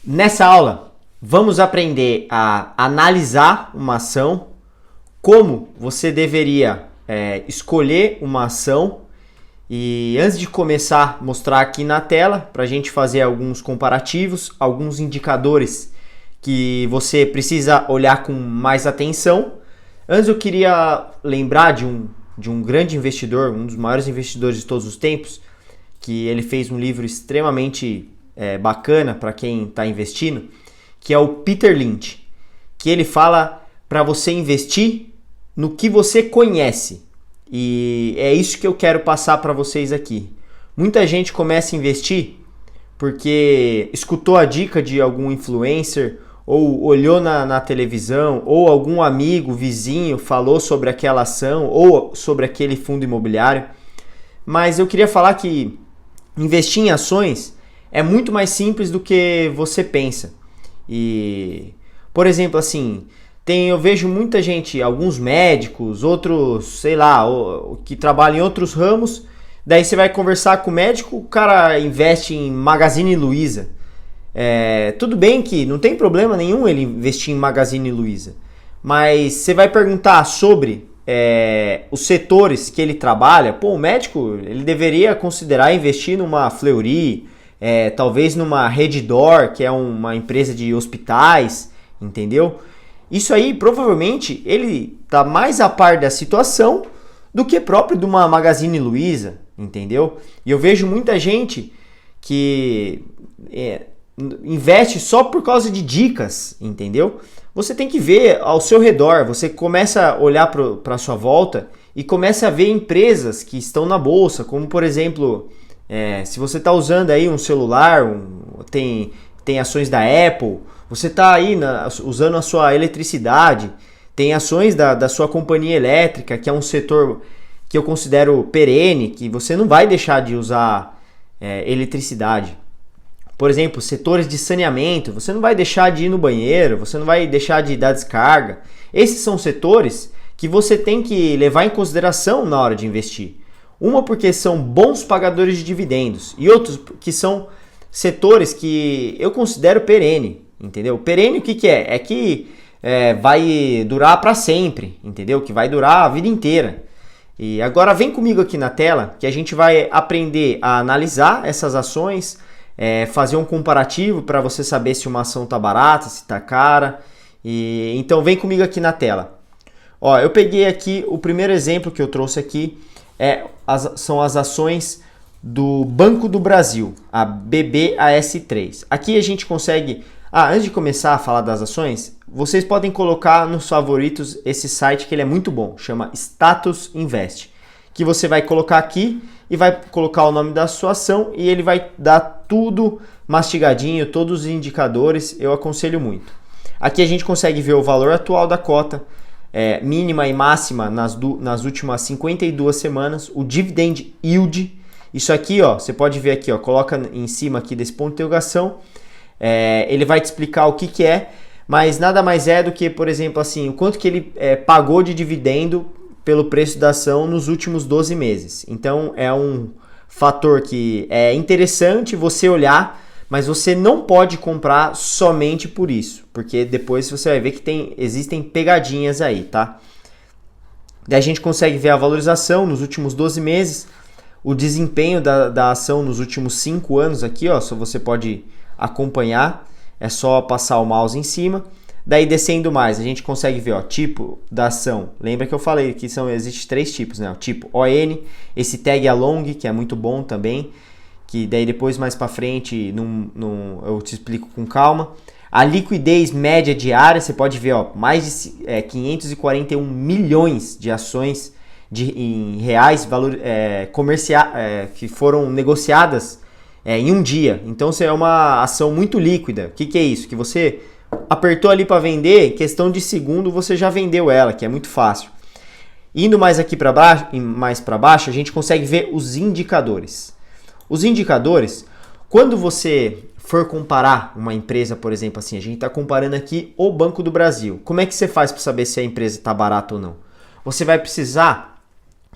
Nessa aula, vamos aprender a analisar uma ação, como você deveria escolher uma ação e antes de começar, mostrar aqui na tela para a gente fazer alguns comparativos, alguns indicadores que você precisa olhar com mais atenção. Antes eu queria lembrar de um grande investidor, um dos maiores investidores de todos os tempos, que ele fez um livro extremamente bacana para quem está investindo, que é o Peter Lynch, que ele fala para você investir no que você conhece. E é isso que eu quero passar para vocês aqui. Muita gente começa a investir porque escutou a dica de algum influencer, ou olhou na televisão, ou algum amigo, vizinho falou sobre aquela ação, ou sobre aquele fundo imobiliário. Mas eu queria falar que investir em ações é muito mais simples do que você pensa. E, por exemplo, assim, eu vejo muita gente, alguns médicos, outros, sei lá, que trabalham em outros ramos. Daí você vai conversar com o médico, o cara investe em Magazine Luiza. Tudo bem que não tem problema nenhum ele investir em Magazine Luiza, mas você vai perguntar sobre os setores que ele trabalha. O médico ele deveria considerar investir numa Fleury, talvez numa Redditor, que é uma empresa de hospitais, entendeu? Isso aí, provavelmente, ele está mais a par da situação do que próprio de uma Magazine Luiza, entendeu? E eu vejo muita gente que investe só por causa de dicas, entendeu? Você tem que ver ao seu redor, você começa a olhar para a sua volta e começa a ver empresas que estão na bolsa, como por exemplo, se você está usando aí um celular, tem ações da Apple, você está aí usando a sua eletricidade, tem ações da sua companhia elétrica, que é um setor que eu considero perene, que você não vai deixar de usar eletricidade. Por exemplo, setores de saneamento, você não vai deixar de ir no banheiro, você não vai deixar de dar descarga. Esses são setores que você tem que levar em consideração na hora de investir. Uma porque são bons pagadores de dividendos e outros que são setores que eu considero perene, entendeu? Perene o que é? É que vai durar para sempre, entendeu? Que vai durar a vida inteira. E agora vem comigo aqui na tela que a gente vai aprender a analisar essas ações, fazer um comparativo para você saber se uma ação está barata, se está cara. Então vem comigo aqui na tela. Ó, eu peguei aqui o primeiro exemplo que eu trouxe aqui, são as ações do Banco do Brasil, a BBAS3. Aqui a gente consegue, antes de começar a falar das ações, vocês podem colocar nos favoritos esse site que ele é muito bom, chama Status Invest, que você vai colocar aqui e vai colocar o nome da sua ação e ele vai dar tudo mastigadinho, todos os indicadores, eu aconselho muito. Aqui a gente consegue ver o valor atual da cota, mínima e máxima nas últimas 52 semanas, o dividend yield. Isso aqui, ó, você pode ver aqui, ó, coloca em cima aqui desse ponto de interrogação, ele vai te explicar o que é, mas nada mais é do que, por exemplo, assim, o quanto que ele pagou de dividendo pelo preço da ação nos últimos 12 meses. Então é um fator que é interessante você olhar, mas você não pode comprar somente por isso, porque depois você vai ver que existem pegadinhas aí, tá? Daí a gente consegue ver a valorização nos últimos 12 meses, o desempenho da ação nos últimos 5 anos aqui, ó, só você pode acompanhar, é só passar o mouse em cima. Daí descendo mais, a gente consegue ver o tipo da ação. Lembra que eu falei que existe 3 tipos, né? O tipo ON, esse tag along, que é muito bom também, que daí depois mais para frente eu te explico com calma. A liquidez média diária, você pode ver, ó, mais de 541 milhões de ações em reais que foram negociadas em um dia. Então, isso é uma ação muito líquida. O que é isso? Que você apertou ali para vender, em questão de segundo você já vendeu ela, que é muito fácil. Indo mais aqui para baixo, a gente consegue ver os indicadores. Os indicadores, quando você for comparar uma empresa, por exemplo, assim, a gente está comparando aqui o Banco do Brasil. Como é que você faz para saber se a empresa está barata ou não? Você vai precisar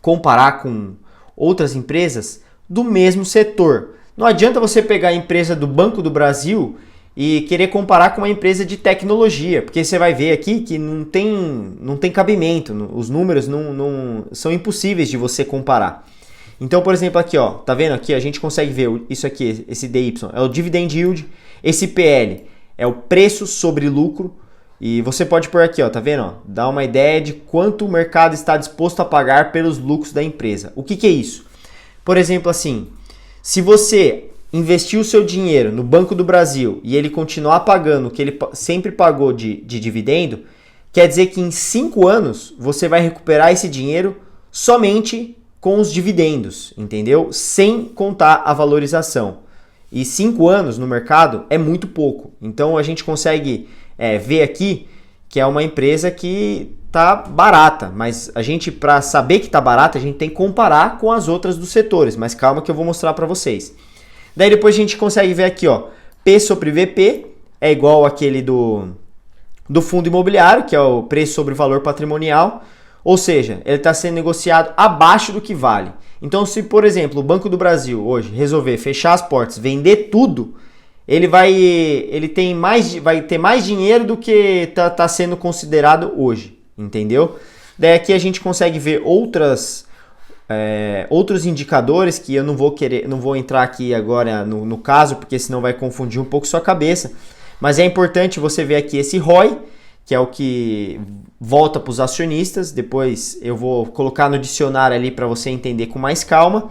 comparar com outras empresas do mesmo setor. Não adianta você pegar a empresa do Banco do Brasil e querer comparar com uma empresa de tecnologia, porque você vai ver aqui que não tem cabimento, os números não são impossíveis de você comparar. Então, por exemplo, aqui, ó, tá vendo aqui? A gente consegue ver isso aqui, esse DY é o Dividend Yield, esse PL é o preço sobre lucro, e você pode pôr aqui, ó, tá vendo? Ó, dá uma ideia de quanto o mercado está disposto a pagar pelos lucros da empresa. O que que é isso? Por exemplo, assim, se você investir o seu dinheiro no Banco do Brasil e ele continuar pagando o que ele sempre pagou de dividendo, quer dizer que em 5 anos você vai recuperar esse dinheiro somente com os dividendos, entendeu? Sem contar a valorização. E 5 anos no mercado é muito pouco. Então a gente consegue ver aqui que é uma empresa que tá barata, mas a gente, para saber que tá barata, a gente tem que comparar com as outras dos setores, mas calma que eu vou mostrar para vocês. Daí depois a gente consegue ver aqui, ó, P sobre VP é igual àquele do fundo imobiliário, que é o preço sobre valor patrimonial, ou seja, ele está sendo negociado abaixo do que vale. Então, se, por exemplo, o Banco do Brasil hoje resolver fechar as portas, vender tudo, ele vai ter mais dinheiro do que tá sendo considerado hoje, entendeu? Daí aqui a gente consegue ver outros indicadores que eu não vou entrar aqui agora no caso, porque senão vai confundir um pouco sua cabeça, mas é importante você ver aqui esse ROI, que é o que volta para os acionistas. Depois eu vou colocar no dicionário ali para você entender com mais calma.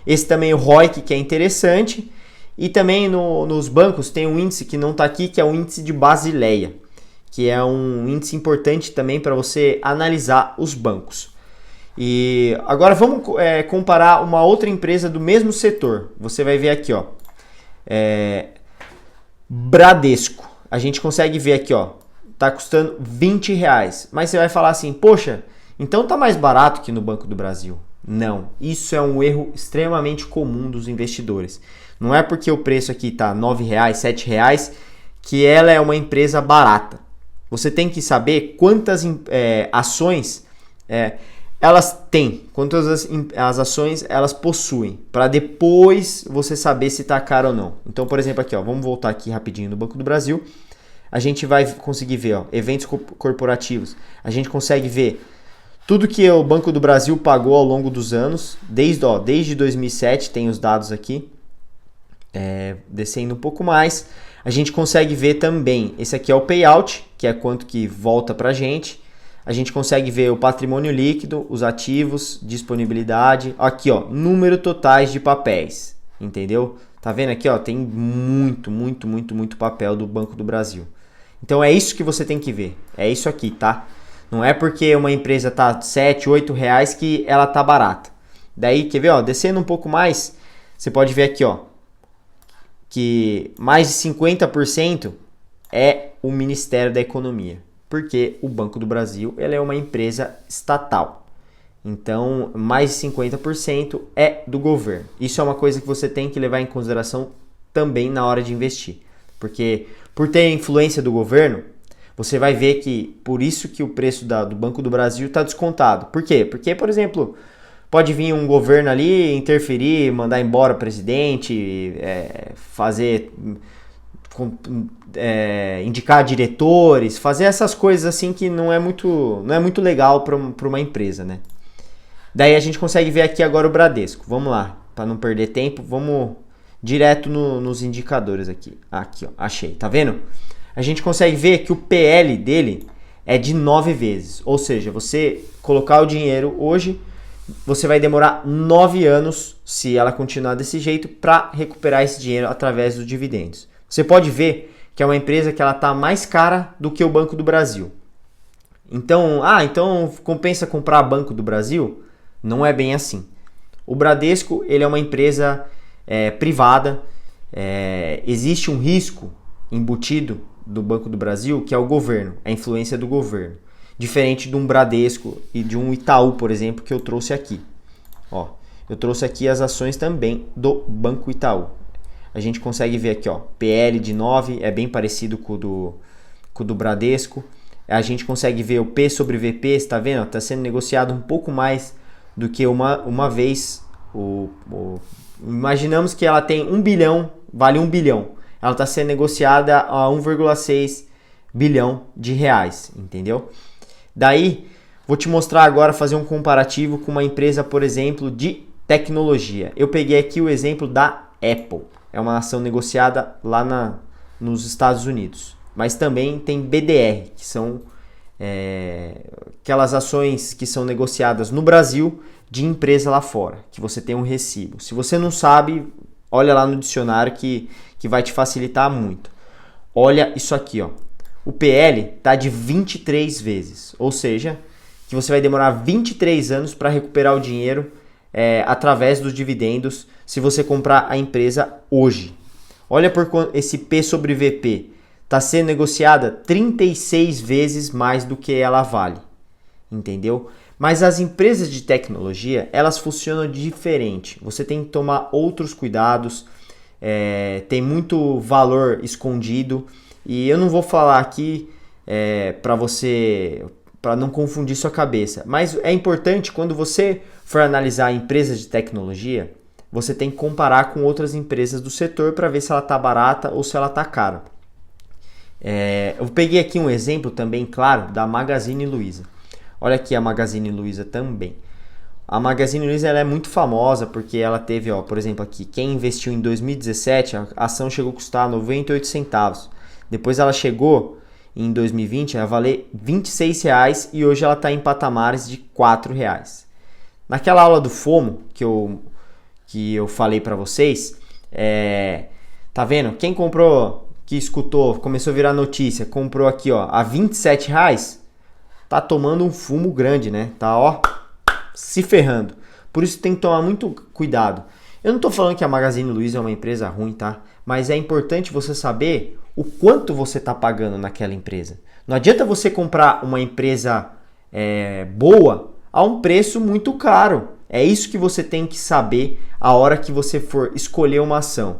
Esse também é o ROIC, que é interessante. E também nos bancos tem um índice que não está aqui, que é o índice de Basileia, que é um índice importante também para você analisar os bancos. E agora vamos comparar uma outra empresa do mesmo setor. Você vai ver aqui, ó, Bradesco. A gente consegue ver aqui, ó, tá custando R$20. Mas você vai falar assim, poxa, então tá mais barato que no Banco do Brasil. Não, isso é um erro extremamente comum dos investidores. Não é porque o preço aqui tá R$9, R$7 que ela é uma empresa barata. Você tem que saber quantas ações elas têm, quantas as ações elas possuem, para depois você saber se tá caro ou não. Então, por exemplo, aqui, ó, vamos voltar aqui rapidinho no Banco do Brasil. A gente vai conseguir ver, ó, eventos corporativos. A gente consegue ver tudo que o Banco do Brasil pagou ao longo dos anos, desde 2007, tem os dados aqui. Descendo um pouco mais, a gente consegue ver também, esse aqui é o payout, que é quanto que volta pra gente. A gente consegue ver o patrimônio líquido, os ativos, disponibilidade. Aqui, ó, número totais de papéis, entendeu? Tá vendo aqui, ó, tem muito papel do Banco do Brasil. Então é isso que você tem que ver, é isso aqui, tá? Não é porque uma empresa tá R$7, R$8 que ela tá barata. Daí, quer ver, ó, descendo um pouco mais, você pode ver aqui, ó, que mais de 50% é o Ministério da Economia, porque o Banco do Brasil ele é uma empresa estatal. Então, mais de 50% é do governo. Isso é uma coisa que você tem que levar em consideração também na hora de investir. Porque por ter influência do governo, você vai ver que por isso que o preço do Banco do Brasil está descontado. Por quê? Porque, por exemplo, pode vir um governo ali, interferir, mandar embora o presidente, indicar diretores, fazer essas coisas assim que não é muito legal para uma empresa, né? Daí a gente consegue ver aqui agora o Bradesco. Vamos lá, para não perder tempo, vamos direto nos indicadores aqui. Aqui, ó, achei, tá vendo? A gente consegue ver que o PL dele é de 9 vezes. Ou seja, você colocar o dinheiro hoje, você vai demorar 9 anos, se ela continuar desse jeito, para recuperar esse dinheiro através dos dividendos. Você pode ver que é uma empresa que ela está mais cara do que o Banco do Brasil. Então compensa comprar Banco do Brasil? Não é bem assim. O Bradesco ele é uma empresa privada, existe um risco embutido do Banco do Brasil, que é o governo, a influência do governo. Diferente de um Bradesco e de um Itaú, por exemplo, que eu trouxe aqui. Ó, eu trouxe aqui as ações também do Banco Itaú. A gente consegue ver aqui, ó, PL de 9, é bem parecido com o do Bradesco. A gente consegue ver o P sobre VP, está vendo? Está sendo negociado um pouco mais do que uma vez. Imaginamos que ela tem 1 bilhão, vale 1 bilhão. ela está sendo negociada a 1,6 bilhão de reais, entendeu? Daí, vou te mostrar agora, fazer um comparativo com uma empresa, por exemplo, de tecnologia. Eu peguei aqui o exemplo da Apple. É uma ação negociada lá nos Estados Unidos. Mas também tem BDR, que são aquelas ações que são negociadas no Brasil de empresa lá fora, que você tem um recibo. Se você não sabe, olha lá no dicionário que vai te facilitar muito. Olha isso aqui, ó. O PL está de 23 vezes, ou seja, que você vai demorar 23 anos para recuperar o dinheiro através dos dividendos se você comprar a empresa hoje. Olha por quanto esse P sobre VP está sendo negociada 36 vezes mais do que ela vale, entendeu? Mas as empresas de tecnologia, elas funcionam diferente. Você tem que tomar outros cuidados, tem muito valor escondido. E eu não vou falar aqui para não confundir sua cabeça. Mas é importante, quando você for analisar empresas de tecnologia, você tem que comparar com outras empresas do setor para ver se ela está barata ou se ela está cara. Eu peguei aqui um exemplo também, claro, da Magazine Luiza. Olha aqui a Magazine Luiza também. A Magazine Luiza ela é muito famosa porque ela teve, por exemplo aqui, quem investiu em 2017, a ação chegou a custar 98 centavos. Depois ela chegou em 2020 a valer R$26 e hoje ela está em patamares de R$4. Naquela aula do FOMO que eu falei para vocês, tá vendo? Quem comprou, que escutou, começou a virar notícia, comprou aqui a R$27, tá tomando um fumo grande, né? Tá se ferrando. Por isso tem que tomar muito cuidado. Eu não tô falando que a Magazine Luiza é uma empresa ruim, tá? Mas é importante você saber o quanto você está pagando naquela empresa. Não adianta você comprar uma empresa boa a um preço muito caro. É isso que você tem que saber a hora que você for escolher uma ação.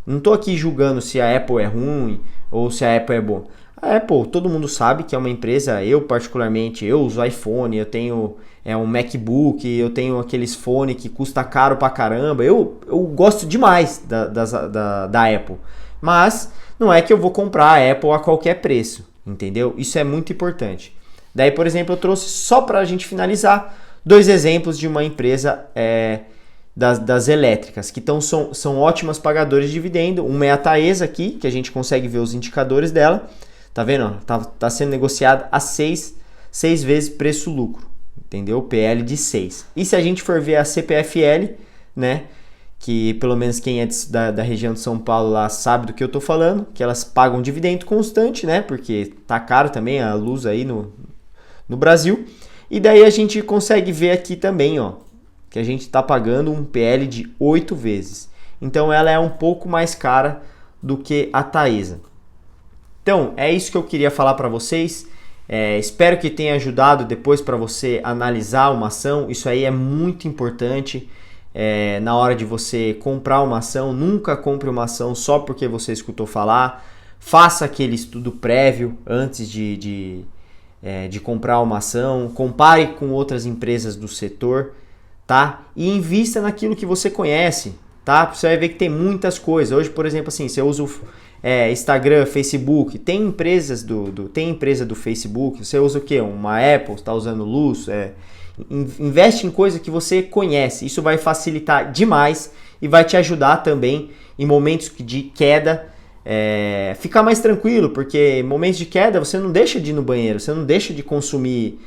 Não estou aqui julgando se a Apple é ruim ou se a Apple é boa. A Apple, todo mundo sabe que é uma empresa, eu particularmente, eu uso iPhone, eu tenho um MacBook, eu tenho aqueles fones que custa caro pra caramba. Eu gosto demais da Apple. Mas não é que eu vou comprar a Apple a qualquer preço, entendeu? Isso é muito importante. Daí, por exemplo, eu trouxe só para a gente finalizar 2 exemplos de uma empresa das elétricas, que são ótimas pagadoras de dividendo. Uma é a Taesa aqui, que a gente consegue ver os indicadores dela. Tá vendo? Tá sendo negociada a 6 vezes preço-lucro, entendeu? PL de 6. E se a gente for ver a CPFL, né? Que pelo menos quem é da região de São Paulo lá sabe do que eu tô falando, que elas pagam dividendo constante, né? Porque tá caro também a luz aí no Brasil. E daí a gente consegue ver aqui também, que a gente tá pagando um PL de 8 vezes. Então ela é um pouco mais cara do que a Taesa. Então, é isso que eu queria falar para vocês. Espero que tenha ajudado depois para você analisar uma ação. Isso aí é muito importante. Na hora de você comprar uma ação, nunca compre uma ação só porque você escutou falar. Faça aquele estudo prévio antes de comprar uma ação. Compare com outras empresas do setor, tá? E invista naquilo que você conhece, tá? Você vai ver que tem muitas coisas. Hoje, por exemplo, assim, você usa Instagram, Facebook, tem empresas tem empresa do Facebook. Você usa o quê? Uma Apple, está usando Luz, investe em coisa que você conhece. Isso vai facilitar demais e vai te ajudar também em momentos de queda, ficar mais tranquilo, porque em momentos de queda você não deixa de ir no banheiro, você não deixa de consumir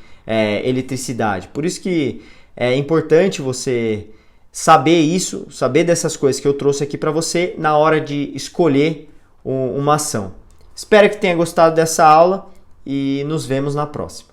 eletricidade. Por isso que é importante você saber isso, saber dessas coisas que eu trouxe aqui para você na hora de escolher uma ação. Espero que tenha gostado dessa aula e nos vemos na próxima.